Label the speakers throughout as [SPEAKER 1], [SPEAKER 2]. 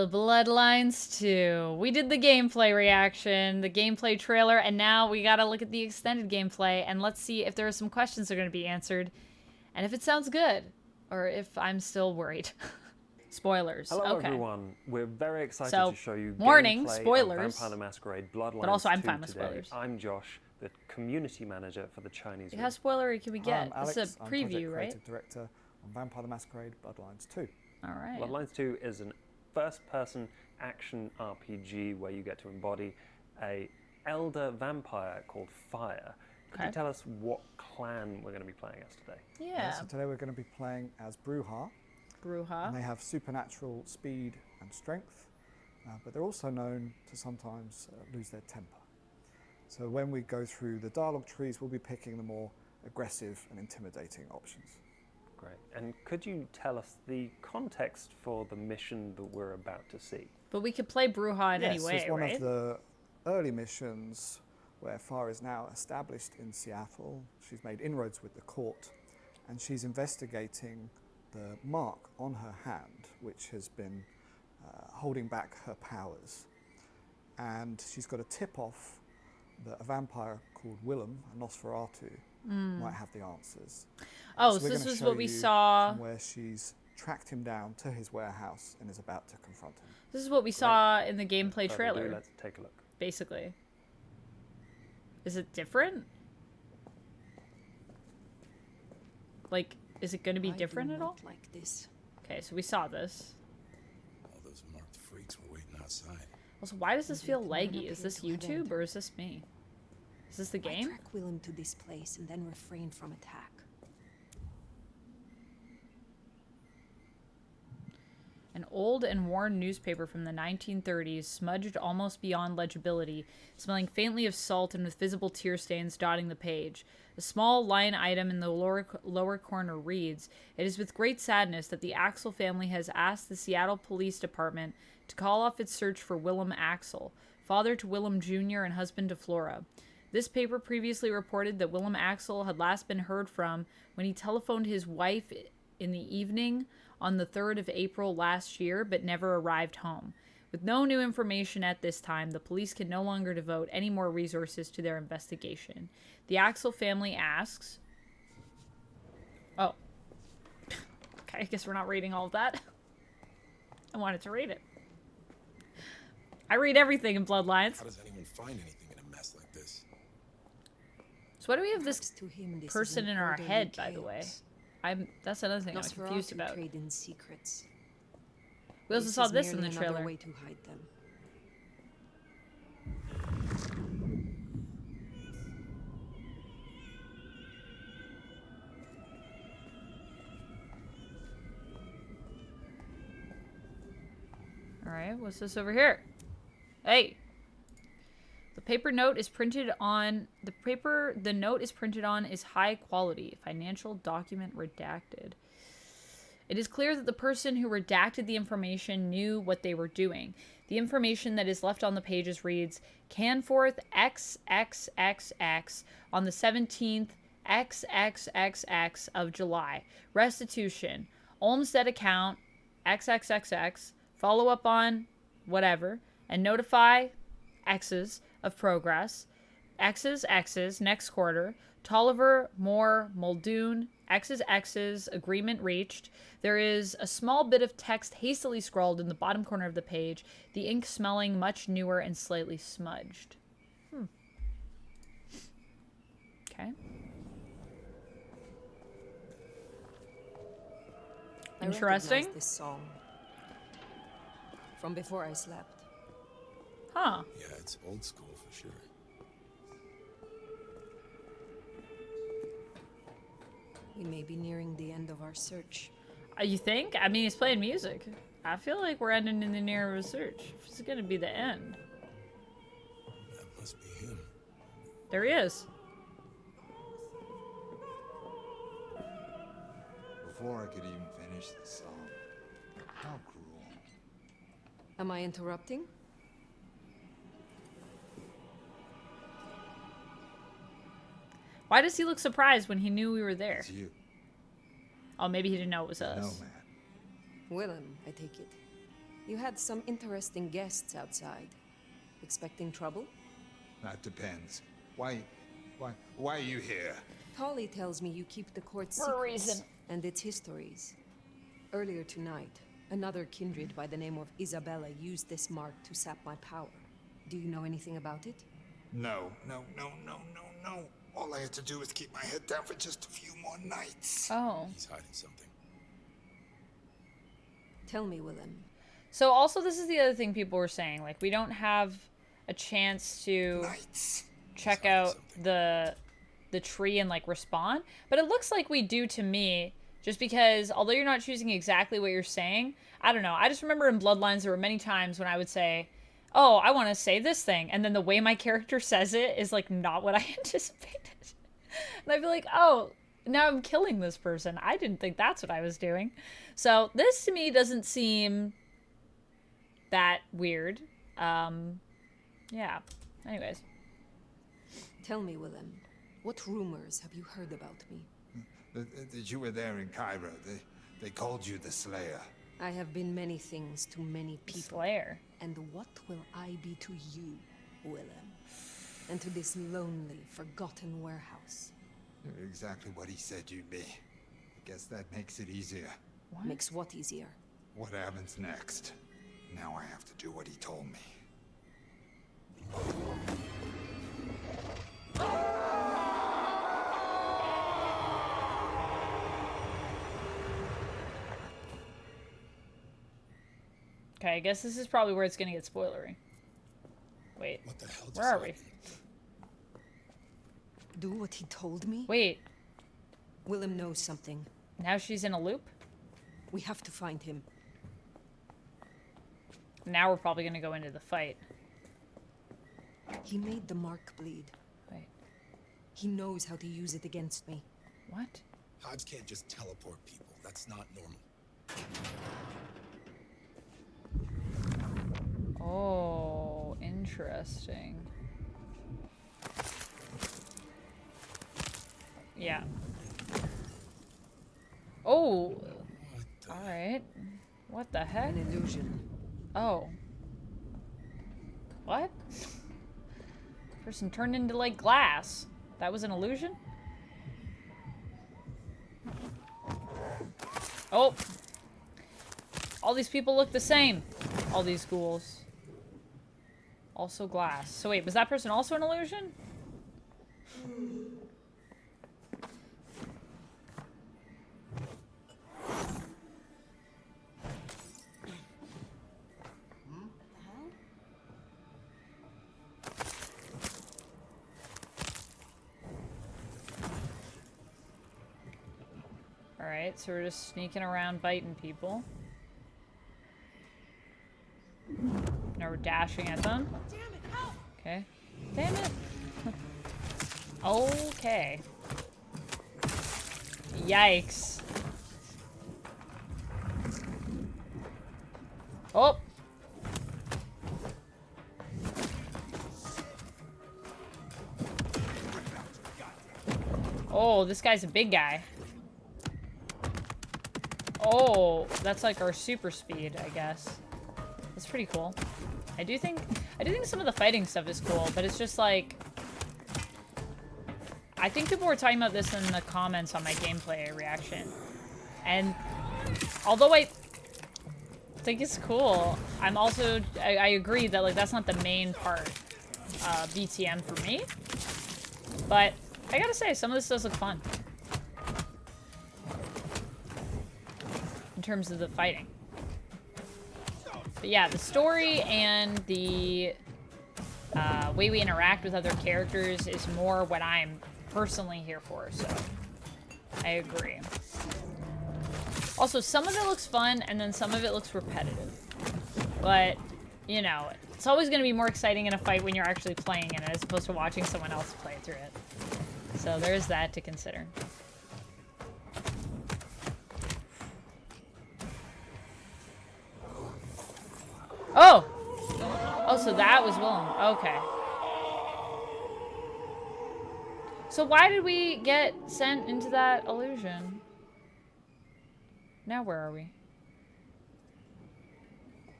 [SPEAKER 1] Bloodlines 2. We did the gameplay reaction, the gameplay trailer, and now we gotta look at the extended gameplay, and let's see if there are some questions that are gonna be answered, and if it sounds good, or if I'm still worried. Spoilers.
[SPEAKER 2] Hello
[SPEAKER 1] okay.
[SPEAKER 2] everyone, we're very excited
[SPEAKER 1] So,
[SPEAKER 2] to show you
[SPEAKER 1] warning,
[SPEAKER 2] gameplay
[SPEAKER 1] spoilers,
[SPEAKER 2] of Vampire the Masquerade Bloodlines
[SPEAKER 1] but also I'm
[SPEAKER 2] 2
[SPEAKER 1] fine with
[SPEAKER 2] today.
[SPEAKER 1] spoilers.
[SPEAKER 2] I'm Josh, the community manager for the Chinese room.
[SPEAKER 1] How spoilery can we get?
[SPEAKER 3] I'm Alex,
[SPEAKER 1] This is a
[SPEAKER 3] I'm
[SPEAKER 1] preview,
[SPEAKER 3] project
[SPEAKER 1] right?
[SPEAKER 3] creative director on Vampire the Masquerade Bloodlines 2.
[SPEAKER 1] Alright.
[SPEAKER 2] Bloodlines 2 is an first-person action RPG where you get to embody a elder vampire called Fire. Could you tell us what clan we're going to be playing as today?
[SPEAKER 1] Yeah.
[SPEAKER 3] So today we're going to be playing as Bruja. And they have supernatural speed and strength, but they're also known to sometimes lose their temper. So when we go through the dialogue trees, we'll be picking the more aggressive and intimidating options.
[SPEAKER 2] Great. And could you tell us the context for the mission that we're about to see?
[SPEAKER 1] But we could play Bruja in any way,
[SPEAKER 3] it's one
[SPEAKER 1] right?
[SPEAKER 3] of the early missions where Fire is now established in Seattle. She's made inroads with the court, and she's investigating the mark on her hand, which has been holding back her powers. And she's got a tip-off that a vampire called Willem, a Nosferatu, might have the answers.
[SPEAKER 1] Oh,
[SPEAKER 3] so
[SPEAKER 1] so this
[SPEAKER 3] gonna
[SPEAKER 1] is
[SPEAKER 3] show
[SPEAKER 1] what we
[SPEAKER 3] you
[SPEAKER 1] saw.
[SPEAKER 3] from where she's tracked him down to his warehouse and is about to confront him.
[SPEAKER 1] This is what we saw in the gameplay
[SPEAKER 2] Further
[SPEAKER 1] trailer,
[SPEAKER 2] ado, let's take a look.
[SPEAKER 1] basically. Is it different? Like, is it going to be different at all?
[SPEAKER 4] Like this.
[SPEAKER 1] Okay, so we saw this.
[SPEAKER 5] All those marked freaks were waiting outside.
[SPEAKER 1] Also, why does this feel
[SPEAKER 4] Maybe
[SPEAKER 1] laggy? Is this YouTube or is this me? Is this the
[SPEAKER 4] I
[SPEAKER 1] game?
[SPEAKER 4] track Willem to this place and then refrain from attack.
[SPEAKER 1] An old and worn newspaper from the 1930s, smudged almost beyond legibility, smelling faintly of salt and with visible tear stains dotting the page. A small line item in the lower corner reads, "It is with great sadness that the Axel family has asked the Seattle Police Department to call off its search for Willem Axel, father to Willem Jr. and husband to Flora. This paper previously reported that Willem Axel had last been heard from when he telephoned his wife in the evening on the 3rd of April last year, but never arrived home. With no new information at this time, the police can no longer devote any more resources to their investigation. The Axel family asks..." Oh. Okay, I guess we're not reading all of that. I wanted to read it. I read everything in Bloodlines.
[SPEAKER 5] How does anyone find anything in a mess like this?
[SPEAKER 1] So why do we have this
[SPEAKER 4] Next to him, this
[SPEAKER 1] person
[SPEAKER 4] is an
[SPEAKER 1] in our
[SPEAKER 4] orderly
[SPEAKER 1] head, by the
[SPEAKER 4] chaos.
[SPEAKER 1] way? That's another thing I'm confused
[SPEAKER 4] Nosferatu
[SPEAKER 1] about.
[SPEAKER 4] trade in secrets.
[SPEAKER 1] We also saw
[SPEAKER 4] is
[SPEAKER 1] this in the
[SPEAKER 4] merely another
[SPEAKER 1] trailer.
[SPEAKER 4] way to hide them.
[SPEAKER 1] Alright, what's this over here? Hey! The note is printed on is high quality. Financial document redacted. It is clear that the person who redacted the information knew what they were doing. The information that is left on the pages reads, "Canforth XXXX on the 17th XXXX of July. Restitution. Olmsted account XXXX. Follow up on whatever. And notify X's of progress. X's next quarter. Tolliver, Moore, Muldoon, X's agreement reached. There is a small bit of text hastily scrawled in the bottom corner of the page, the ink smelling much newer and slightly smudged." Okay.
[SPEAKER 4] I
[SPEAKER 1] Interesting.
[SPEAKER 4] recognize this song from before I slept.
[SPEAKER 1] Huh.
[SPEAKER 5] Yeah, it's old school for sure.
[SPEAKER 4] We may be nearing the end of our search.
[SPEAKER 1] You think? I mean, he's playing music. I feel like we're ending in the near of a search. It's gonna be the end.
[SPEAKER 5] That must be him.
[SPEAKER 1] There he is.
[SPEAKER 6] Before I could even finish the song. How cruel.
[SPEAKER 4] Am I interrupting?
[SPEAKER 1] Why does he look surprised when he knew we were there?
[SPEAKER 6] It's you.
[SPEAKER 1] Oh, maybe he didn't know it was us.
[SPEAKER 6] No, man.
[SPEAKER 4] Willem, I take it. You had some interesting guests outside. Expecting trouble?
[SPEAKER 6] That depends. Why are you here?
[SPEAKER 4] Polly tells me you keep the court
[SPEAKER 1] For a
[SPEAKER 4] secrets
[SPEAKER 1] reason.
[SPEAKER 4] and its histories. Earlier tonight, another kindred by the name of Isabella used this mark to sap my power. Do you know anything about it?
[SPEAKER 6] No. All I had to do was keep my head down for just a few more nights.
[SPEAKER 1] Oh.
[SPEAKER 5] He's hiding something.
[SPEAKER 4] Tell me, Willem.
[SPEAKER 1] So also this is the other thing people were saying. Like, we don't have a chance to
[SPEAKER 6] Nights.
[SPEAKER 1] check out the tree and, like, respond. But it looks like we do to me, just because although you're not choosing exactly what you're saying, I don't know. I just remember in Bloodlines there were many times when I would say, oh, I want to say this thing. And then the way my character says it is, like, not what I anticipated. And I'd be like, oh, now I'm killing this person. I didn't think that's what I was doing. So this to me doesn't seem that weird. Yeah. Anyways.
[SPEAKER 4] Tell me, Willem. What rumors have you heard about me?
[SPEAKER 6] That you were there in Cairo. They called you the Slayer.
[SPEAKER 4] I have been many things to many people.
[SPEAKER 1] Slayer.
[SPEAKER 4] And what will I be to you, Willem? And to this lonely, forgotten warehouse?
[SPEAKER 6] You're exactly what he said you'd be. I guess that makes it easier.
[SPEAKER 1] What?
[SPEAKER 4] Makes what easier?
[SPEAKER 6] What happens next? Now I have to do what he told me.
[SPEAKER 1] Okay, I guess this is probably where it's gonna get spoilery. Wait,
[SPEAKER 5] What the hell just
[SPEAKER 1] where are we?
[SPEAKER 5] happened?
[SPEAKER 4] Do what he told me?
[SPEAKER 1] Wait,
[SPEAKER 4] Willem knows something.
[SPEAKER 1] now she's in a loop?
[SPEAKER 4] We have to find him.
[SPEAKER 1] Now we're probably gonna go into the fight.
[SPEAKER 4] He made the mark bleed.
[SPEAKER 1] Wait,
[SPEAKER 4] He knows how to use it against me.
[SPEAKER 1] what?
[SPEAKER 5] Hives can't just teleport people. That's not normal.
[SPEAKER 1] Oh, interesting. Yeah. Oh,
[SPEAKER 5] What the?
[SPEAKER 1] alright. What the heck?
[SPEAKER 4] An illusion.
[SPEAKER 1] Oh. What? Person turned into, like, glass. That was an illusion? Oh! All these people look the same. All these ghouls. Also glass. So wait, was that person also an illusion? Alright, so we're just sneaking around biting people. Now we're dashing at them. Okay. Damn it! Okay. Yikes. Oh! Oh, this guy's a big guy. Oh, that's like our super speed, I guess. That's pretty cool. I do think some of the fighting stuff is cool, but it's just like, I think people were talking about this in the comments on my gameplay reaction. And although I think it's cool, I'm also, I agree that like that's not the main part of BTM for me. But I gotta say, some of this does look fun. In terms of the fighting. But yeah, the story and the way we interact with other characters is more what I'm personally here for, so I agree. Also, some of it looks fun, and then some of it looks repetitive. But, you know, it's always going to be more exciting in a fight when you're actually playing in it as opposed to watching someone else play through it. So there's that to consider. Oh! Oh, so that was Willem. Okay. So why did we get sent into that illusion? Now where are we?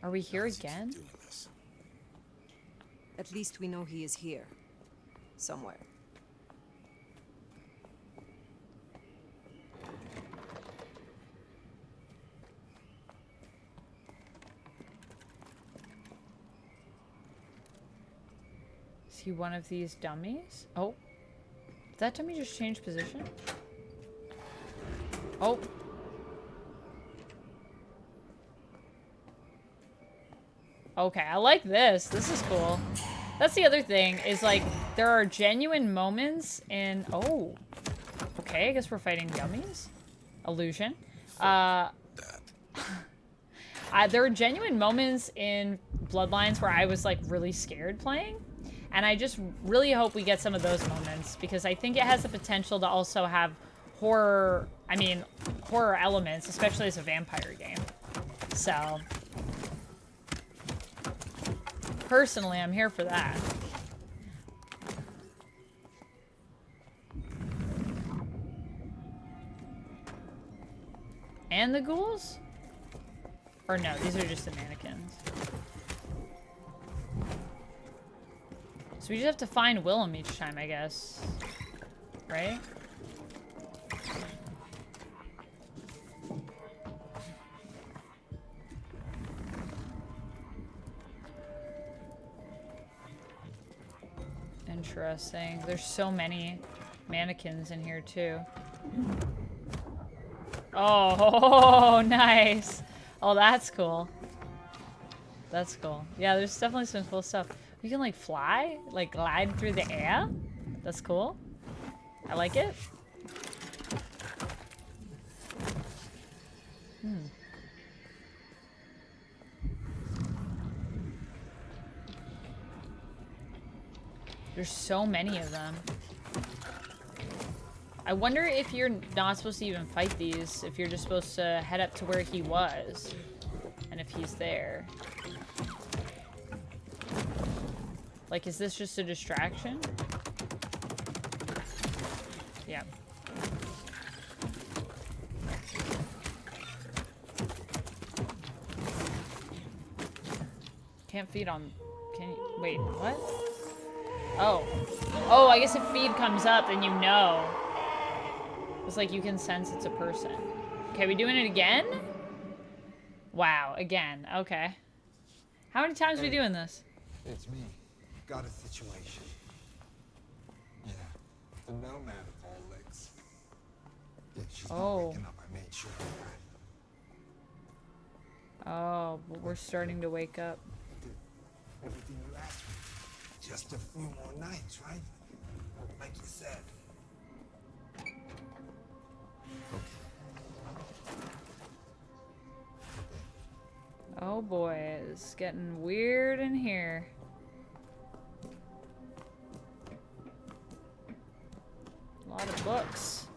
[SPEAKER 1] Are we here
[SPEAKER 5] Nazis keep
[SPEAKER 1] again?
[SPEAKER 5] doing this.
[SPEAKER 4] At least we know he is here. Somewhere.
[SPEAKER 1] Is he one of these dummies? Oh. Did that dummy just change position? Oh. Okay, I like this. This is cool. That's the other thing, is like, there are genuine moments in... Oh. Okay, I guess we're fighting dummies. Illusion.
[SPEAKER 5] That.
[SPEAKER 1] There were genuine moments in Bloodlines where I was like really scared playing. And I just really hope we get some of those moments, because I think it has the potential to also have horror, horror elements, especially as a vampire game. So, personally, I'm here for that. And the ghouls? Or no, these are just the mannequins. So we just have to find Willem each time, I guess. Right? Interesting. There's so many mannequins in here, too. Oh, nice. Oh, that's cool. That's cool. Yeah, there's definitely some cool stuff. You can, like, fly? Like, glide through the air? That's cool. I like it. There's so many of them. I wonder if you're not supposed to even fight these, if you're just supposed to head up to where he was. And if he's there. Like, is this just a distraction? Yeah. Can't feed on... Can you... Wait, what? Oh. Oh, I guess if feed comes up, then you know. It's like you can sense it's a person. Okay, we doing it again? Wow, again. Okay. How many times are we doing this?
[SPEAKER 6] It's me. Got a situation. Yeah, the nomad of all licks. Yeah, she's not waking up. I made sure of that.
[SPEAKER 1] Oh, but we're starting to wake up.
[SPEAKER 6] Did everything you asked for. Just a few more nights, right? Like you said.
[SPEAKER 1] Oh boy, it's getting weird in here. A lot of books.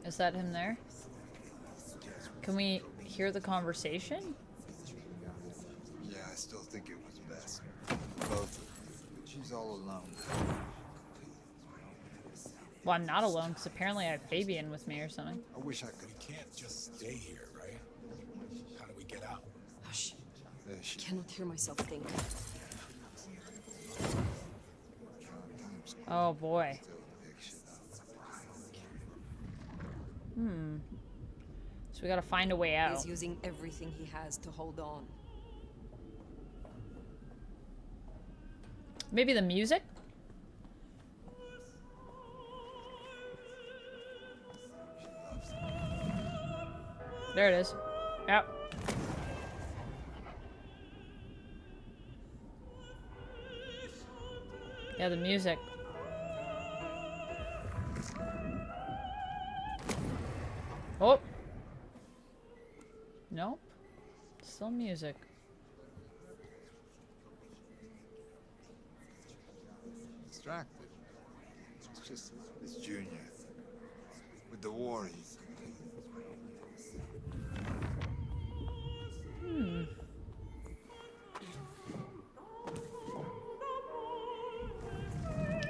[SPEAKER 1] Is that him there? Can we hear the conversation?
[SPEAKER 6] Yeah, I still think it was best. Both of them. But she's all alone.
[SPEAKER 1] Well, I'm not alone, because apparently I have Fabian with me or something.
[SPEAKER 6] I wish I could.
[SPEAKER 5] We can't just stay here, right? How do we get out?
[SPEAKER 4] Hush.
[SPEAKER 6] There
[SPEAKER 4] I
[SPEAKER 6] she
[SPEAKER 4] cannot hear myself think.
[SPEAKER 1] Oh boy. So we gotta find a way
[SPEAKER 4] He
[SPEAKER 1] out.
[SPEAKER 4] is using everything he has to hold on.
[SPEAKER 1] Maybe the music? There it is. Yep. Yeah, the music. Oh. Nope. Still music.
[SPEAKER 6] distracted. It's just this junior. With the war, he's...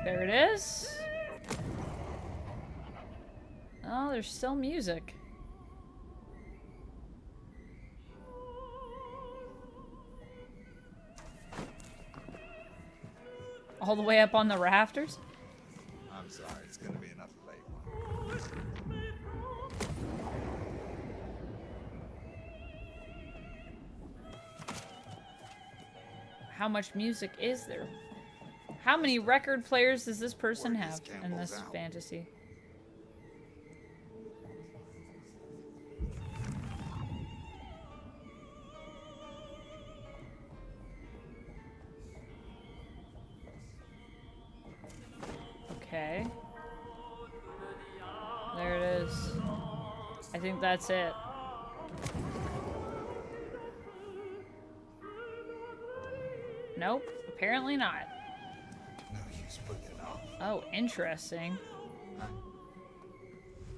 [SPEAKER 1] There it is. Oh, there's still music. All the way up on the rafters?
[SPEAKER 6] I'm sorry, it's gonna be another late one.
[SPEAKER 1] How much music is there? How many record players does this person have in this fantasy? Okay. There it is. I think that's it. Nope, apparently not.
[SPEAKER 6] No use putting it off.
[SPEAKER 1] Oh, interesting.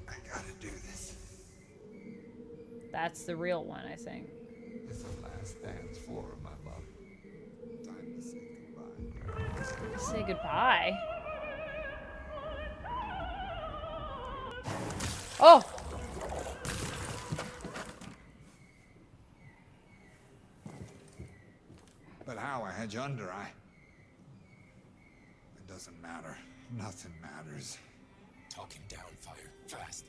[SPEAKER 6] I gotta do this.
[SPEAKER 1] That's the real one, I think.
[SPEAKER 6] It's the last dance floor of my love. Time to say goodbye.
[SPEAKER 1] Say goodbye. Oh!
[SPEAKER 6] But how? I had you under. It doesn't matter. Nothing matters.
[SPEAKER 5] Talking down, Fire. Fast.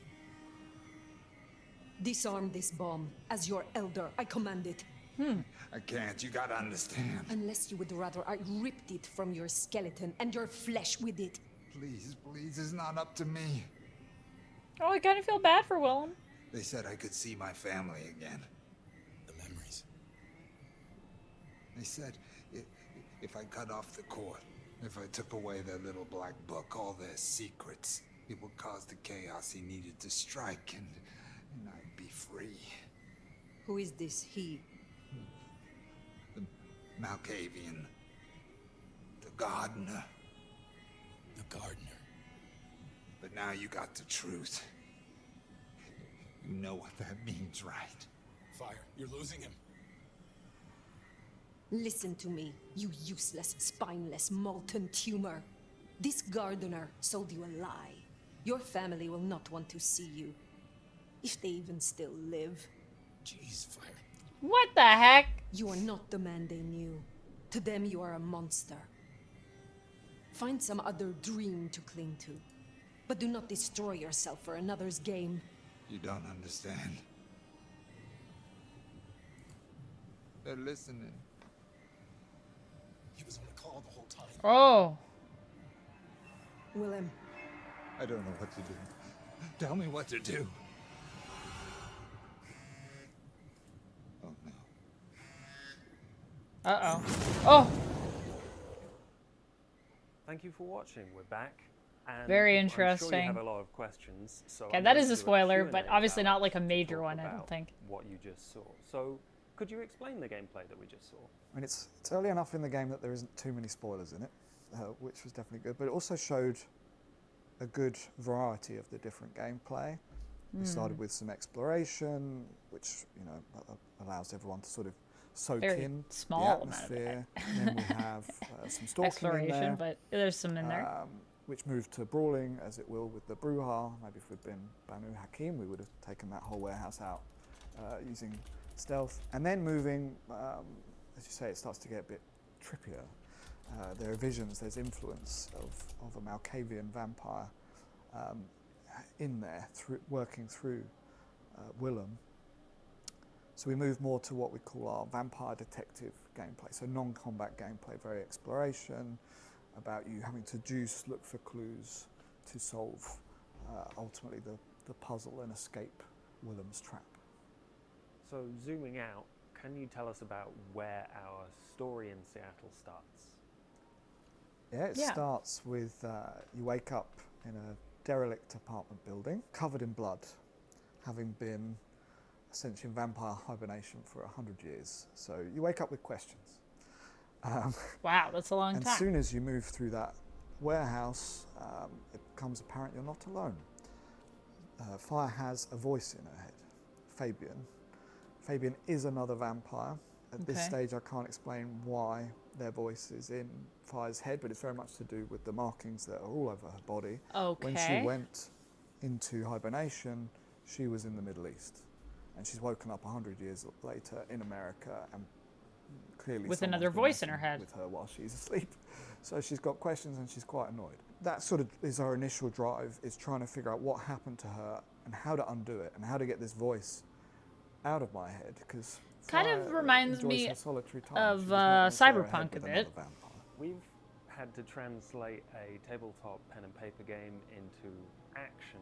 [SPEAKER 4] Disarm this bomb. As your elder, I command it.
[SPEAKER 6] I can't. You gotta understand.
[SPEAKER 4] Unless you would rather I ripped it from your skeleton and your flesh with it.
[SPEAKER 6] Please, please, it's not up to me.
[SPEAKER 1] Oh, I kind of feel bad for Willem.
[SPEAKER 6] They said I could see my family again.
[SPEAKER 5] The memories.
[SPEAKER 6] They said if I cut off the cord, if I took away their little black book, all their secrets, it would cause the chaos he needed to strike, and I'd be free.
[SPEAKER 4] Who is this he?
[SPEAKER 6] The Malkavian. The gardener.
[SPEAKER 5] The gardener.
[SPEAKER 6] But now you got the truth. You know what that means, right?
[SPEAKER 5] Fire, you're losing him.
[SPEAKER 4] Listen to me, you useless, spineless, molten tumor. This gardener sold you a lie. Your family will not want to see you. If they even still live.
[SPEAKER 5] Jeez, Fire.
[SPEAKER 1] What the heck?
[SPEAKER 4] You are not the man they knew. To them, you are a monster. Find some other dream to cling to. But do not destroy yourself for another's game.
[SPEAKER 6] You don't understand. They're listening.
[SPEAKER 5] He was on the call the whole time.
[SPEAKER 1] Oh.
[SPEAKER 4] Willem,
[SPEAKER 6] I don't know what to do. Tell me what to do. Oh no.
[SPEAKER 1] Uh-oh. Oh!
[SPEAKER 2] Thank you for watching. We're back. And
[SPEAKER 1] Very
[SPEAKER 2] I'm sure
[SPEAKER 1] interesting.
[SPEAKER 2] you have a lot of questions. So
[SPEAKER 1] Okay,
[SPEAKER 2] I'm
[SPEAKER 1] that
[SPEAKER 2] going
[SPEAKER 1] is
[SPEAKER 2] to
[SPEAKER 1] a
[SPEAKER 2] do
[SPEAKER 1] spoiler,
[SPEAKER 2] Q&A
[SPEAKER 1] but obviously
[SPEAKER 2] now
[SPEAKER 1] not like a
[SPEAKER 2] to
[SPEAKER 1] major
[SPEAKER 2] talk
[SPEAKER 1] one, I don't
[SPEAKER 2] about
[SPEAKER 1] think.
[SPEAKER 2] what you just saw. So, could you explain the gameplay that we just saw?
[SPEAKER 3] I mean, it's early enough in the game that there isn't too many spoilers in it, which was definitely good. But it also showed a good variety of the different gameplay. We started with some exploration, which allows everyone to sort of soak
[SPEAKER 1] Very
[SPEAKER 3] in
[SPEAKER 1] small
[SPEAKER 3] the
[SPEAKER 1] amount of
[SPEAKER 3] atmosphere. And then we have some stalking in
[SPEAKER 1] Exploration,
[SPEAKER 3] there,
[SPEAKER 1] but there's some in there.
[SPEAKER 3] which moved to brawling, as it will with the Bruja. Maybe if we'd been Banu Hakim, we would have taken that whole warehouse out using stealth. And then moving, as you say, it starts to get a bit trippier. There are visions, there's influence of a Malkavian vampire in there, working through Willem. So we move more to what we call our vampire detective gameplay. So non-combat gameplay, very exploration, about you having to look for clues to solve ultimately the puzzle and escape Willem's trap.
[SPEAKER 2] So, zooming out, can you tell us about where our story in Seattle starts?
[SPEAKER 3] Yeah, it starts with you wake up in a derelict apartment building, covered in blood, having been essentially in vampire hibernation for 100 years. So you wake up with questions.
[SPEAKER 1] Wow, that's a long
[SPEAKER 3] and
[SPEAKER 1] time.
[SPEAKER 3] as soon as you move through that warehouse, it becomes apparent you're not alone. Fire has a voice in her head, Fabian. Fabian is another vampire. At this stage, I can't explain why their voice is in Fire's head, but it's very much to do with the markings that are all over her body.
[SPEAKER 1] Okay.
[SPEAKER 3] When she went into hibernation, she was in the Middle East. And she's woken up 100 years later in America, and clearly
[SPEAKER 1] with
[SPEAKER 3] someone's
[SPEAKER 1] another
[SPEAKER 3] been
[SPEAKER 1] voice in her
[SPEAKER 3] messing
[SPEAKER 1] head.
[SPEAKER 3] with her while she's asleep. So she's got questions and she's quite annoyed. That sort of is our initial drive, is trying to figure out what happened to her and how to undo it and how to get this voice out of my head, because
[SPEAKER 1] Kind of reminds me of
[SPEAKER 3] Cyberpunk
[SPEAKER 1] Cyberpunk a bit.
[SPEAKER 2] We've had to translate a tabletop pen and paper game into action,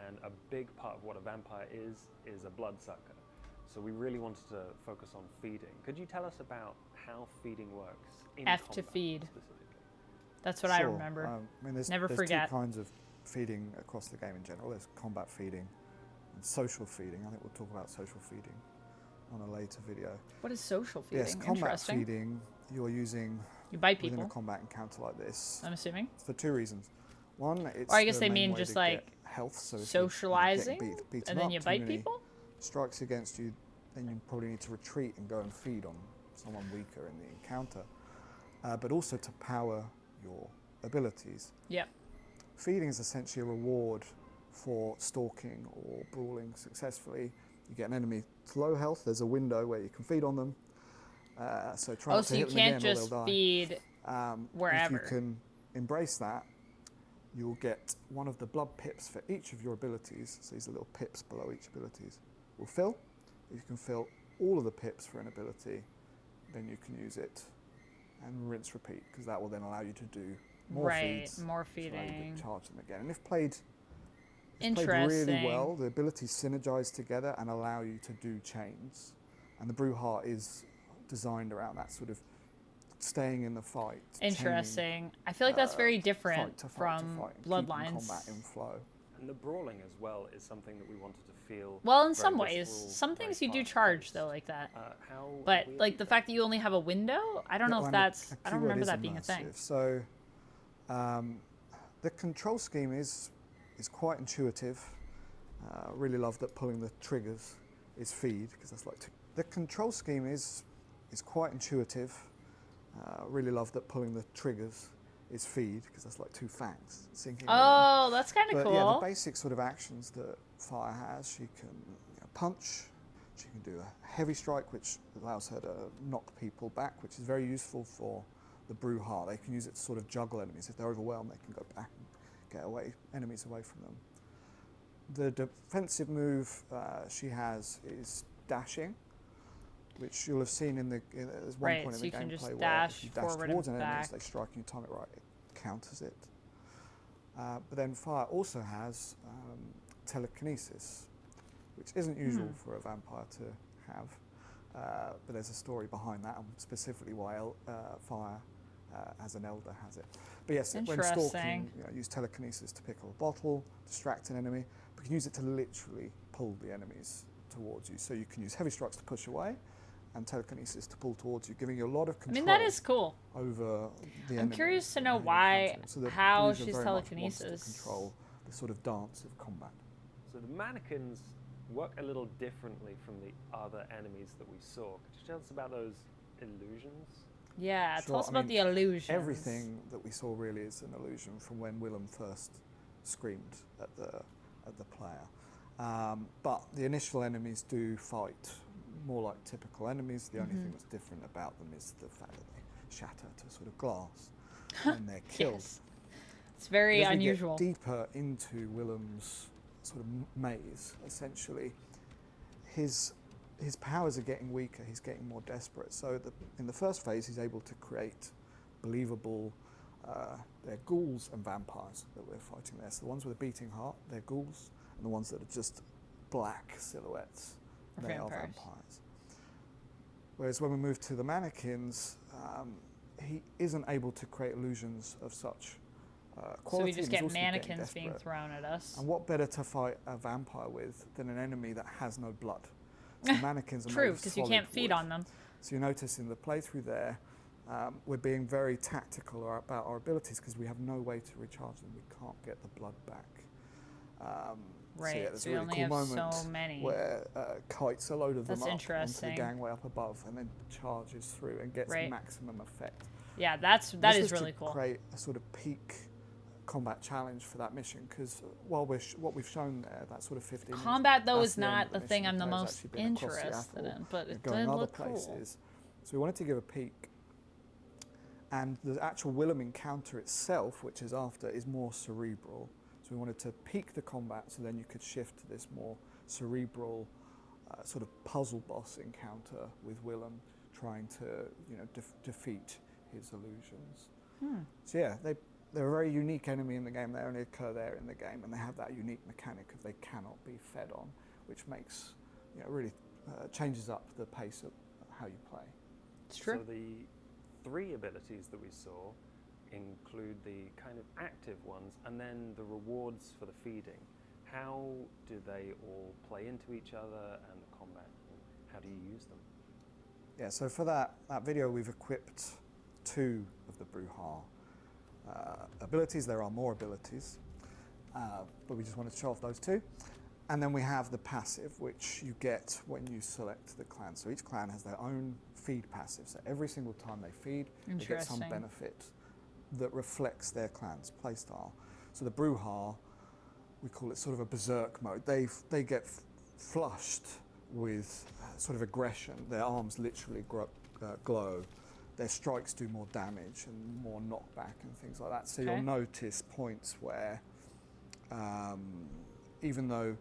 [SPEAKER 2] and a big part of what a vampire is a bloodsucker. So we really wanted to focus on feeding. Could you tell us about how feeding works in
[SPEAKER 1] F to
[SPEAKER 2] combat
[SPEAKER 1] feed.
[SPEAKER 2] specifically?
[SPEAKER 1] That's what I remember.
[SPEAKER 3] There's
[SPEAKER 1] Never
[SPEAKER 3] two
[SPEAKER 1] forget.
[SPEAKER 3] kinds of feeding across the game in general. There's combat feeding and social feeding. I think we'll talk about social feeding on a later video.
[SPEAKER 1] What is social feeding?
[SPEAKER 3] Yes, combat
[SPEAKER 1] Interesting.
[SPEAKER 3] feeding you're using
[SPEAKER 1] You bite
[SPEAKER 3] within a
[SPEAKER 1] people,
[SPEAKER 3] combat encounter like this
[SPEAKER 1] I'm assuming.
[SPEAKER 3] for two reasons. One, it's
[SPEAKER 1] Or I guess
[SPEAKER 3] the
[SPEAKER 1] they
[SPEAKER 3] main
[SPEAKER 1] mean
[SPEAKER 3] way
[SPEAKER 1] just
[SPEAKER 3] to
[SPEAKER 1] like
[SPEAKER 3] get health. So if you're
[SPEAKER 1] socializing,
[SPEAKER 3] getting beaten
[SPEAKER 1] and then
[SPEAKER 3] up,
[SPEAKER 1] you
[SPEAKER 3] too
[SPEAKER 1] bite
[SPEAKER 3] many
[SPEAKER 1] people?
[SPEAKER 3] strikes against you, then you probably need to retreat and go and feed on someone weaker in the encounter. But also to power your abilities.
[SPEAKER 1] Yep.
[SPEAKER 3] Feeding is essentially a reward for stalking or brawling successfully. You get an enemy to low health, there's a window where you can feed on them. So try not
[SPEAKER 1] So
[SPEAKER 3] to
[SPEAKER 1] you
[SPEAKER 3] hit them
[SPEAKER 1] can't
[SPEAKER 3] again or
[SPEAKER 1] just
[SPEAKER 3] they'll die.
[SPEAKER 1] feed wherever.
[SPEAKER 3] If you can embrace that, you'll get one of the blood pips for each of your abilities. So these are little pips below each abilities will fill. If you can fill all of the pips for an ability, then you can use it and rinse repeat, because that will then allow you to do more feeds.
[SPEAKER 1] More
[SPEAKER 3] which allow you
[SPEAKER 1] feeding.
[SPEAKER 3] to charge them again. And if played really
[SPEAKER 1] Interesting.
[SPEAKER 3] well, the abilities synergize together and allow you to do chains. And the Brew Heart is designed around that sort of staying in the fight.
[SPEAKER 1] Interesting. I feel like that's very different
[SPEAKER 3] fight to
[SPEAKER 1] from
[SPEAKER 3] fight, and keeping
[SPEAKER 1] Bloodlines.
[SPEAKER 3] combat in flow.
[SPEAKER 2] And the brawling as well is something that we wanted to feel.
[SPEAKER 1] Well, in
[SPEAKER 2] very
[SPEAKER 1] some ways,
[SPEAKER 2] visceral,
[SPEAKER 1] some
[SPEAKER 2] very
[SPEAKER 1] things you do
[SPEAKER 2] fast-paced.
[SPEAKER 1] charge though, like that.
[SPEAKER 2] How
[SPEAKER 1] But
[SPEAKER 2] we
[SPEAKER 1] like
[SPEAKER 2] achieve
[SPEAKER 1] the
[SPEAKER 2] that?
[SPEAKER 1] fact that you only have a window, I don't know if
[SPEAKER 3] And
[SPEAKER 1] that's.
[SPEAKER 3] a
[SPEAKER 1] I don't
[SPEAKER 3] keyword
[SPEAKER 1] remember
[SPEAKER 3] is
[SPEAKER 1] that being a thing.
[SPEAKER 3] immersive. So the control scheme is quite intuitive. Really love that pulling the triggers is feed, because that's like the control scheme is quite intuitive. Really love that pulling the triggers is feed, because that's like two fangs sinking.
[SPEAKER 1] Oh, that's kind of
[SPEAKER 3] But
[SPEAKER 1] cool.
[SPEAKER 3] yeah, the basic sort of actions that Fire has, she can punch, she can do a heavy strike, which allows her to knock people back, which is very useful for the Brew Heart. They can use it to sort of juggle enemies. If they're overwhelmed, they can go back and get enemies away from them. The defensive move she has is dashing, which you'll have seen in there's one
[SPEAKER 1] Right,
[SPEAKER 3] point
[SPEAKER 1] so
[SPEAKER 3] in
[SPEAKER 1] you
[SPEAKER 3] the
[SPEAKER 1] can
[SPEAKER 3] gameplay
[SPEAKER 1] just
[SPEAKER 3] where
[SPEAKER 1] dash
[SPEAKER 3] if you dash
[SPEAKER 1] forward
[SPEAKER 3] towards
[SPEAKER 1] and
[SPEAKER 3] an enemy as
[SPEAKER 1] back.
[SPEAKER 3] they strike and you time it right, it counters it. But then Fire also has telekinesis, which isn't usual for a vampire to have. But there's a story behind that, and specifically why Fire, as an elder, has it. But yes, when
[SPEAKER 1] Interesting.
[SPEAKER 3] stalking, use telekinesis to pick up a bottle, distract an enemy, but you can use it to literally pull the enemies towards you. So you can use heavy strikes to push away, and telekinesis to pull towards you, giving you a lot of
[SPEAKER 1] I
[SPEAKER 3] control.
[SPEAKER 1] mean, that is cool.
[SPEAKER 3] Over the
[SPEAKER 1] I'm
[SPEAKER 3] enemy
[SPEAKER 1] curious to
[SPEAKER 3] and
[SPEAKER 1] know
[SPEAKER 3] how you
[SPEAKER 1] why,
[SPEAKER 3] encounter them. So the
[SPEAKER 1] how
[SPEAKER 3] user
[SPEAKER 1] she's
[SPEAKER 3] very much wants to
[SPEAKER 1] telekinesis.
[SPEAKER 3] control the sort of dance of combat.
[SPEAKER 2] So the mannequins work a little differently from the other enemies that we saw. Could you tell us about those illusions?
[SPEAKER 1] Yeah, tell
[SPEAKER 3] Sure,
[SPEAKER 1] us
[SPEAKER 3] I
[SPEAKER 1] about
[SPEAKER 3] mean,
[SPEAKER 1] the illusions.
[SPEAKER 3] Everything that we saw really is an illusion from when Willem first screamed at the player. But the initial enemies do fight more like typical enemies. The only thing that's different about them is the fact that they shatter to sort of glass and they're killed.
[SPEAKER 1] Yes. It's very
[SPEAKER 3] But as
[SPEAKER 1] unusual.
[SPEAKER 3] we get deeper into Willem's sort of maze, essentially, his powers are getting weaker. He's getting more desperate. So in the first phase, he's able to create believable. They're ghouls and vampires that we're fighting there. So the ones with a beating heart, they're ghouls, and the ones that are just black silhouettes,
[SPEAKER 1] Are
[SPEAKER 3] they are
[SPEAKER 1] vampires.
[SPEAKER 3] vampires. Whereas when we move to the mannequins, he isn't able to create illusions of such
[SPEAKER 1] So
[SPEAKER 3] quality.
[SPEAKER 1] we just
[SPEAKER 3] and he's
[SPEAKER 1] get
[SPEAKER 3] also getting
[SPEAKER 1] mannequins being
[SPEAKER 3] desperate.
[SPEAKER 1] thrown at us.
[SPEAKER 3] And what better to fight a vampire with than an enemy that has no blood? So mannequins are made
[SPEAKER 1] True,
[SPEAKER 3] of
[SPEAKER 1] because you
[SPEAKER 3] solid
[SPEAKER 1] can't feed
[SPEAKER 3] wood.
[SPEAKER 1] on them.
[SPEAKER 3] So you notice in the playthrough there, we're being very tactical about our abilities because we have no way to recharge them. We can't get the blood back.
[SPEAKER 1] Right,
[SPEAKER 3] So yeah, there's
[SPEAKER 1] so
[SPEAKER 3] a
[SPEAKER 1] we
[SPEAKER 3] really
[SPEAKER 1] only
[SPEAKER 3] cool
[SPEAKER 1] have
[SPEAKER 3] moment
[SPEAKER 1] so many.
[SPEAKER 3] where kites a load of
[SPEAKER 1] That's
[SPEAKER 3] them up onto the
[SPEAKER 1] interesting.
[SPEAKER 3] gangway up above and then charges through and gets
[SPEAKER 1] Right.
[SPEAKER 3] maximum effect.
[SPEAKER 1] Yeah, that
[SPEAKER 3] This
[SPEAKER 1] is
[SPEAKER 3] was
[SPEAKER 1] really
[SPEAKER 3] to
[SPEAKER 1] cool.
[SPEAKER 3] create a sort of peak combat challenge for that mission because while what we've shown there, that sort of 15 minutes,
[SPEAKER 1] Combat though
[SPEAKER 3] that's
[SPEAKER 1] is
[SPEAKER 3] the end
[SPEAKER 1] not
[SPEAKER 3] of
[SPEAKER 1] the
[SPEAKER 3] mission.
[SPEAKER 1] thing I'm the
[SPEAKER 3] player's
[SPEAKER 1] most
[SPEAKER 3] actually been across
[SPEAKER 1] interested
[SPEAKER 3] Seattle
[SPEAKER 1] in, but
[SPEAKER 3] and
[SPEAKER 1] it
[SPEAKER 3] going
[SPEAKER 1] did
[SPEAKER 3] other
[SPEAKER 1] look cool.
[SPEAKER 3] places. So we wanted to give a peek And the actual Willem encounter itself, which is after, is more cerebral. So we wanted to peak the combat so then you could shift to this more cerebral sort of puzzle boss encounter with Willem trying to, you know, defeat his illusions. So yeah, they're a very unique enemy in the game. They only occur there in the game, and they have that unique mechanic of they cannot be fed on, which makes, you know, really changes up the pace of how you play.
[SPEAKER 1] It's true.
[SPEAKER 2] So the 3 abilities that we saw include the kind of active ones and then the rewards for the feeding. How do they all play into each other and the combat? And how do you use them?
[SPEAKER 3] Yeah, so for that video we've equipped 2 of the Bruja abilities. There are more abilities, but we just wanted to show off those 2. And then we have the passive, which you get when you select the clan. So each clan has their own feed passive. So every single time they feed, they get some benefit that reflects their clan's playstyle. So the Bruja, we call it sort of a berserk mode. They get flushed with sort of aggression. Their arms literally glow. Their strikes do more damage and more knockback and things like that. So you'll notice points where, even though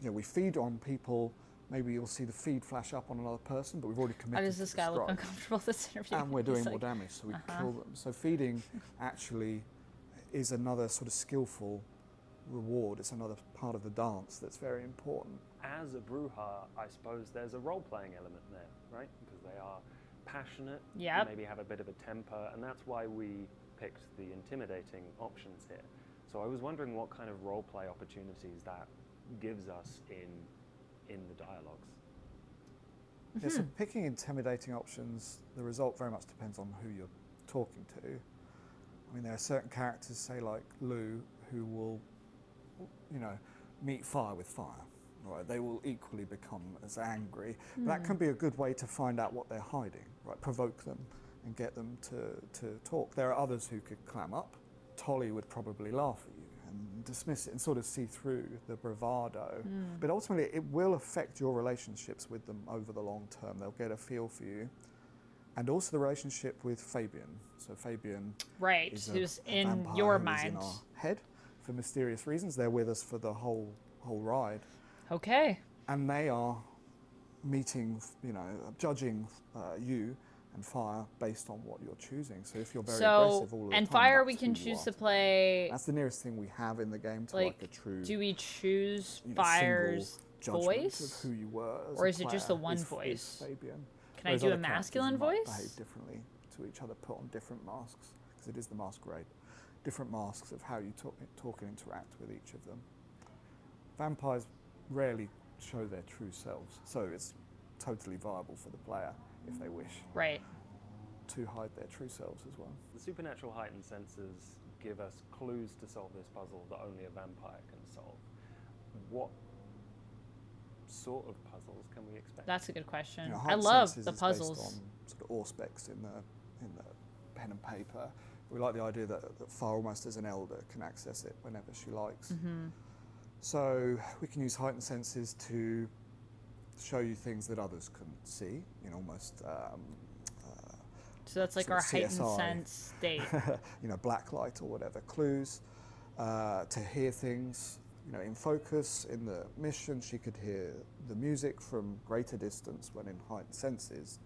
[SPEAKER 3] you know, we feed on people, maybe you'll see the feed flash up on another person, but we've already committed.
[SPEAKER 1] How does this guy look uncomfortable this interview?
[SPEAKER 3] And we're doing more damage, so we kill them. So feeding actually is another sort of skillful reward. It's another part of the dance that's very important.
[SPEAKER 2] As a Bruja, I suppose there's a role-playing element there, right? Because they are passionate, maybe have a bit of a temper, and that's why we picked the intimidating options here. So I was wondering what kind of role-play opportunities that gives us in the dialogues.
[SPEAKER 3] Yeah, so picking intimidating options, the result very much depends on who you're talking to. I mean, there are certain characters, say like Lou, who will, you know, meet fire with fire. Right, they will equally become as angry. But that can be a good way to find out what they're hiding, right? Provoke them and get them to talk. There are others who could clam up. Tolly would probably laugh at you and dismiss it and sort of see through the bravado. But ultimately, it will affect your relationships with them over the long term. They'll get a feel for you. And also the relationship with Fabian. So Fabian is
[SPEAKER 1] who's
[SPEAKER 3] a
[SPEAKER 1] in
[SPEAKER 3] vampire
[SPEAKER 1] your
[SPEAKER 3] who
[SPEAKER 1] mind.
[SPEAKER 3] is in our head for mysterious reasons. They're with us for the whole ride.
[SPEAKER 1] Okay.
[SPEAKER 3] And they are meeting, you know, judging you and fire based on what you're choosing. So if you're very aggressive all the time,
[SPEAKER 1] and fire we
[SPEAKER 3] that's
[SPEAKER 1] can
[SPEAKER 3] who you
[SPEAKER 1] choose
[SPEAKER 3] are
[SPEAKER 1] to play.
[SPEAKER 3] That's the nearest thing we have in the game to like a true.
[SPEAKER 1] Do we choose
[SPEAKER 3] you know,
[SPEAKER 1] fire's
[SPEAKER 3] single
[SPEAKER 1] voice,
[SPEAKER 3] judgment of who you were as
[SPEAKER 1] or
[SPEAKER 3] a
[SPEAKER 1] is it just
[SPEAKER 3] player
[SPEAKER 1] the one
[SPEAKER 3] is
[SPEAKER 1] voice?
[SPEAKER 3] Fabian.
[SPEAKER 1] Can I
[SPEAKER 3] Whereas
[SPEAKER 1] do a
[SPEAKER 3] other characters
[SPEAKER 1] masculine
[SPEAKER 3] might
[SPEAKER 1] voice?
[SPEAKER 3] Behave differently to each other, put on different masks because it is the masquerade. Different masks of how you talk and interact with each of them. Vampires rarely show their true selves, so it's totally viable for the player if they wish to hide their true selves as well.
[SPEAKER 2] The supernatural heightened senses give us clues to solve this puzzle that only a vampire can solve. What sort of puzzles can we expect?
[SPEAKER 1] That's a good question.
[SPEAKER 3] You know,
[SPEAKER 1] I
[SPEAKER 3] heightened
[SPEAKER 1] love
[SPEAKER 3] senses
[SPEAKER 1] the
[SPEAKER 3] is
[SPEAKER 1] puzzles.
[SPEAKER 3] based on sort of auspex in the pen and paper. We like the idea that Fire, almost as an elder, can access it whenever she likes. So we can use heightened senses to show you things that others couldn't see, you know, almost.
[SPEAKER 1] So that's like our heightened sense state.
[SPEAKER 3] You know, black light or whatever. Clues to hear things, you know, in focus. In the mission, she could hear the music from greater distance when in heightened senses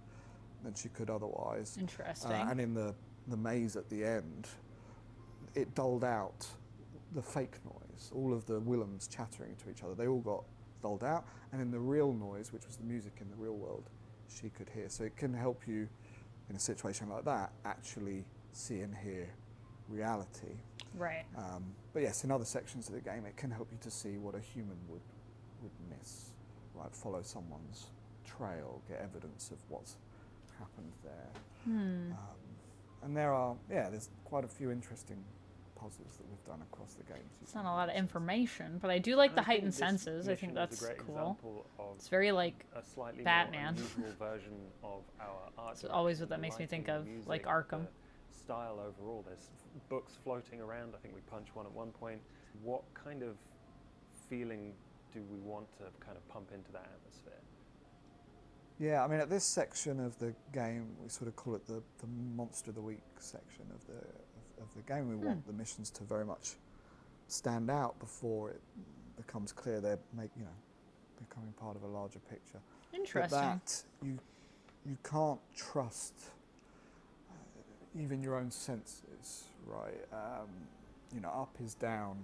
[SPEAKER 3] than she could otherwise.
[SPEAKER 1] Interesting.
[SPEAKER 3] And in the maze at the end, it dulled out the fake noise, all of the Willems chattering to each other. They all got dulled out, and in the real noise, which was the music in the real world, she could hear. So it can help you, in a situation like that, actually see and hear reality.
[SPEAKER 1] Right.
[SPEAKER 3] But yes, in other sections of the game, it can help you to see what a human would miss, right? Follow someone's trail, get evidence of what's happened there. And there's quite a few interesting puzzles that we've done across the game.
[SPEAKER 1] It's not a lot of information, but I do like the heightened senses. I think that's cool. It's very like
[SPEAKER 2] a slightly
[SPEAKER 1] Batman.
[SPEAKER 2] more unusual version of our art.
[SPEAKER 1] It's always what that makes me think of,
[SPEAKER 2] music,
[SPEAKER 1] like Arkham.
[SPEAKER 2] the style overall. There's books floating around. I think we punch one at one point. What kind of feeling do we want to kind of pump into that atmosphere?
[SPEAKER 3] Yeah, I mean, at this section of the game, we sort of call it the Monster of the Week section of the game. We want the missions to very much stand out before it becomes clear they're becoming part of a larger picture.
[SPEAKER 1] Interesting.
[SPEAKER 3] But that you can't trust even your own senses, right? Up is down,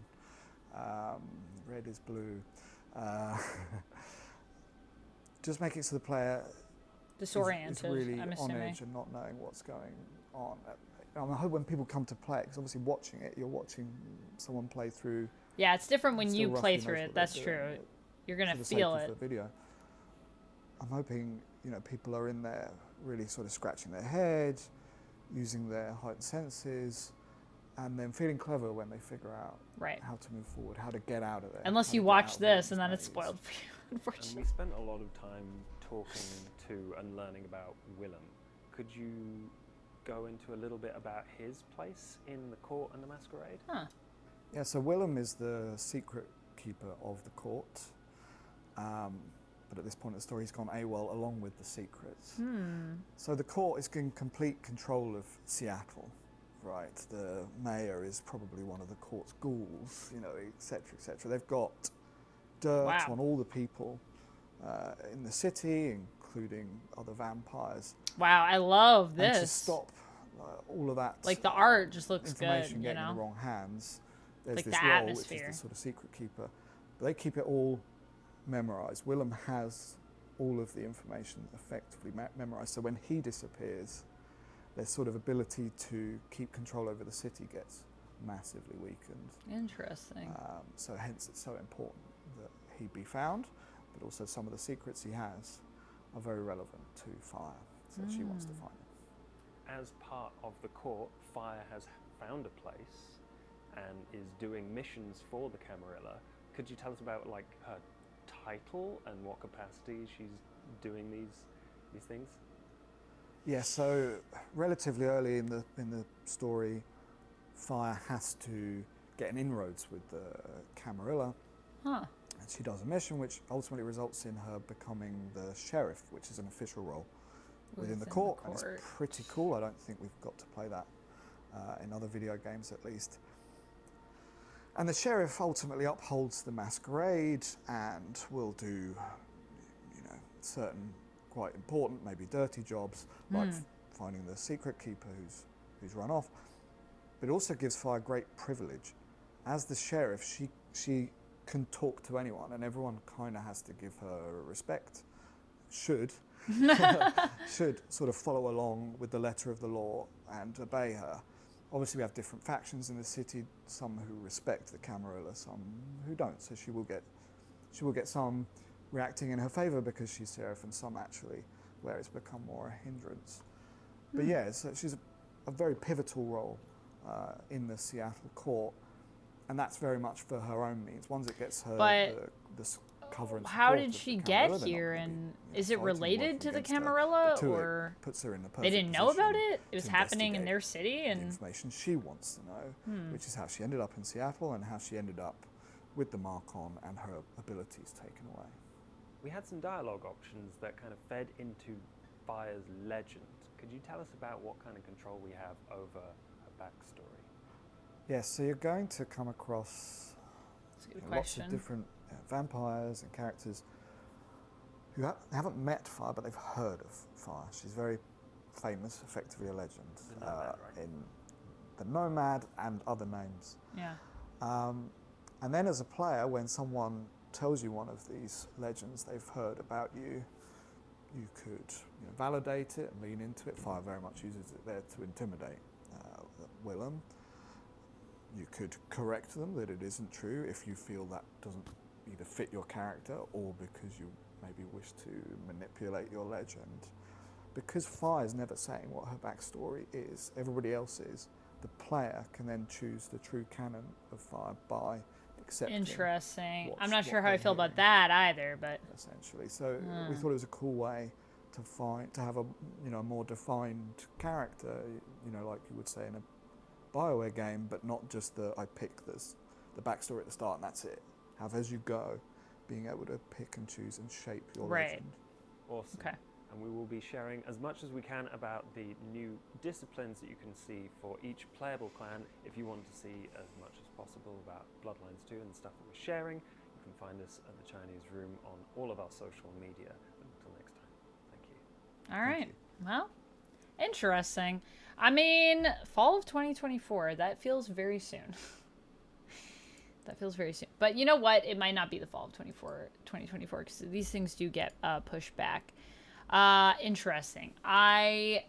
[SPEAKER 3] red is blue. Just make it so the player
[SPEAKER 1] Disoriented,
[SPEAKER 3] is really
[SPEAKER 1] I'm
[SPEAKER 3] on
[SPEAKER 1] assuming.
[SPEAKER 3] edge and not knowing what's going on. I hope when people come to play it, because obviously watching it, you're watching someone play through.
[SPEAKER 1] Yeah, it's different when
[SPEAKER 3] still
[SPEAKER 1] you play
[SPEAKER 3] roughly
[SPEAKER 1] through
[SPEAKER 3] knows
[SPEAKER 1] it.
[SPEAKER 3] what
[SPEAKER 1] That's
[SPEAKER 3] they're
[SPEAKER 1] true.
[SPEAKER 3] doing,
[SPEAKER 1] You're going
[SPEAKER 3] for
[SPEAKER 1] to
[SPEAKER 3] the sake
[SPEAKER 1] feel
[SPEAKER 3] of
[SPEAKER 1] it.
[SPEAKER 3] the video. I'm hoping people are in there really sort of scratching their head, using their heightened senses, and then feeling clever when they figure out how to move forward, how to get out of there.
[SPEAKER 1] Unless you watch this and then it's spoiled for you,
[SPEAKER 2] And
[SPEAKER 1] unfortunately.
[SPEAKER 2] we spent a lot of time talking to and learning about Willem. Could you go into a little bit about his place in the court and the masquerade?
[SPEAKER 1] Huh.
[SPEAKER 3] Yeah, so Willem is the secret keeper of the court. But at this point in the story, he's gone AWOL along with the secrets. So the court is in complete control of Seattle, right? The mayor is probably one of the court's ghouls, etc., etc. They've got dirt on all the people in the city, including other vampires.
[SPEAKER 1] Wow, I love this.
[SPEAKER 3] And to stop all of that,
[SPEAKER 1] like the art just looks
[SPEAKER 3] information
[SPEAKER 1] good,
[SPEAKER 3] getting in the wrong hands. There's
[SPEAKER 1] like
[SPEAKER 3] this
[SPEAKER 1] the
[SPEAKER 3] role,
[SPEAKER 1] atmosphere.
[SPEAKER 3] which is the sort of secret keeper. But they keep it all memorized. Willem has all of the information effectively memorized. So when he disappears, their sort of ability to keep control over the city gets massively weakened.
[SPEAKER 1] Interesting.
[SPEAKER 3] So hence it's so important that he be found, but also some of the secrets he has are very relevant to Fire. So she wants to find them.
[SPEAKER 2] As part of the court, Fire has found a place and is doing missions for the Camarilla. Could you tell us about her title and what capacity she's doing these things?
[SPEAKER 3] Yeah, so relatively early in the story, Fire has to get an inroads with the Camarilla. And she does a mission which ultimately results in her becoming the sheriff, which is an official role within the court. And it's pretty cool. I don't think we've got to play that in other video games at least. And the sheriff ultimately upholds the masquerade and will do, certain quite important, maybe dirty jobs, like finding the secret keeper who's run off. But it also gives Fire great privilege. As the sheriff, she can talk to anyone, and everyone kind of has to give her respect. Should sort of follow along with the letter of the law and obey her. Obviously, we have different factions in the city, some who respect the Camarilla, some who don't. So she will get some reacting in her favour because she's sheriff, and some actually where it's become more a hindrance. But yeah, so she's a very pivotal role in the Seattle court, and that's very much for her own means. Once it gets her the cover and
[SPEAKER 1] how
[SPEAKER 3] support
[SPEAKER 1] did
[SPEAKER 3] of
[SPEAKER 1] she
[SPEAKER 3] the
[SPEAKER 1] get
[SPEAKER 3] Camarilla,
[SPEAKER 1] here,
[SPEAKER 3] they're not
[SPEAKER 1] and
[SPEAKER 3] gonna be,
[SPEAKER 1] is it
[SPEAKER 3] fighting,
[SPEAKER 1] related
[SPEAKER 3] working
[SPEAKER 1] to the
[SPEAKER 3] against her.
[SPEAKER 1] Camarilla,
[SPEAKER 3] But two,
[SPEAKER 1] or
[SPEAKER 3] it puts her in the
[SPEAKER 1] they
[SPEAKER 3] perfect
[SPEAKER 1] didn't know about
[SPEAKER 3] position
[SPEAKER 1] it? It was
[SPEAKER 3] to
[SPEAKER 1] happening in
[SPEAKER 3] investigate
[SPEAKER 1] their city,
[SPEAKER 3] the
[SPEAKER 1] and
[SPEAKER 3] information she wants to know, which is how she ended up in Seattle and how she ended up with the mark on and her abilities taken away.
[SPEAKER 2] We had some dialogue options that kind of fed into Fire's legend. Could you tell us about what kind of control we have over her backstory?
[SPEAKER 3] Yes, so you're going to come across
[SPEAKER 1] that's a good
[SPEAKER 3] lots
[SPEAKER 1] question.
[SPEAKER 3] of different vampires and characters who haven't met Fire, but they've heard of Fire. She's very famous, effectively a legend,
[SPEAKER 2] The Nomad, right?
[SPEAKER 3] in the Nomad and other names.
[SPEAKER 1] Yeah.
[SPEAKER 3] And then as a player, when someone tells you one of these legends they've heard about you, you could validate it and lean into it. Fire very much uses it there to intimidate Willem. You could correct them that it isn't true if you feel that doesn't either fit your character or because you maybe wish to manipulate your legend. Because Fire's never saying what her backstory is, everybody else is, the player can then choose the true canon of Fire by accepting.
[SPEAKER 1] Interesting. I'm
[SPEAKER 3] what's-
[SPEAKER 1] not sure
[SPEAKER 3] what
[SPEAKER 1] how I
[SPEAKER 3] they're
[SPEAKER 1] feel about
[SPEAKER 3] hearing.
[SPEAKER 1] that either, but
[SPEAKER 3] Essentially, so we thought it was a cool way to have a more defined character, like you would say in a BioWare game, but not just I pick the backstory at the start and that's it. Have as you go, being able to pick and choose and shape your legend.
[SPEAKER 2] Awesome.
[SPEAKER 1] okay.
[SPEAKER 2] and we will be sharing as much as we can about the new disciplines that you can see for each playable clan. If you want to see as much as possible about Bloodlines 2 and the stuff that we're sharing, you can find us at the Chinese Room on all of our social media. Until next time, thank you.
[SPEAKER 1] All right. Well, interesting. I mean, fall of 2024, that feels very soon. That feels very soon. But you know what? It might not be the fall of 2024 because these things do get pushed back. Interesting. I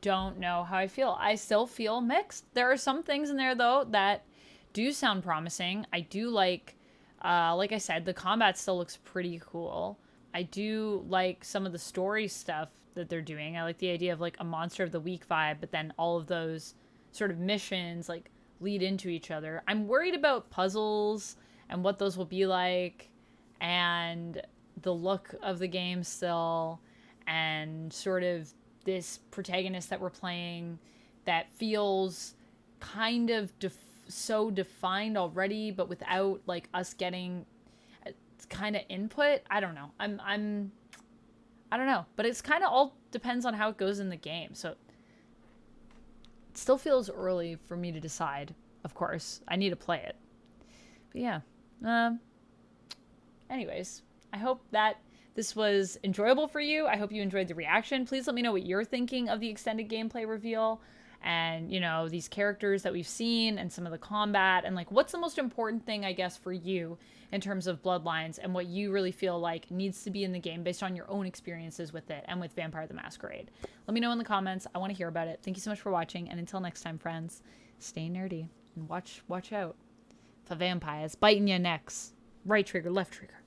[SPEAKER 1] don't know how I feel. I still feel mixed. There are some things in there, though, that do sound promising. I do like I said, the combat still looks pretty cool. I do like some of the story stuff that they're doing. I like the idea of like a monster of the week vibe, but then all of those sort of missions like lead into each other. I'm worried about puzzles and what those will be like, and the look of the game still, and sort of this protagonist that we're playing that feels kind of so defined already, but without like us getting kind of input. I don't know. I don't know, but it's kind of all depends on how it goes in the game. So it still feels early for me to decide. Of course, I need to play it. But yeah. Anyways, I hope that this was enjoyable for you. I hope you enjoyed the reaction. Please let me know what you're thinking of the extended gameplay reveal and, you know, these characters that we've seen and some of the combat, and like what's the most important thing, I guess, for you in terms of Bloodlines and what you really feel like needs to be in the game based on your own experiences with it and with Vampire the Masquerade. Let me know in the comments. I want to hear about it. Thank you so much for watching, and until next time, friends, stay nerdy and watch out for vampires biting your necks. Right trigger, left trigger.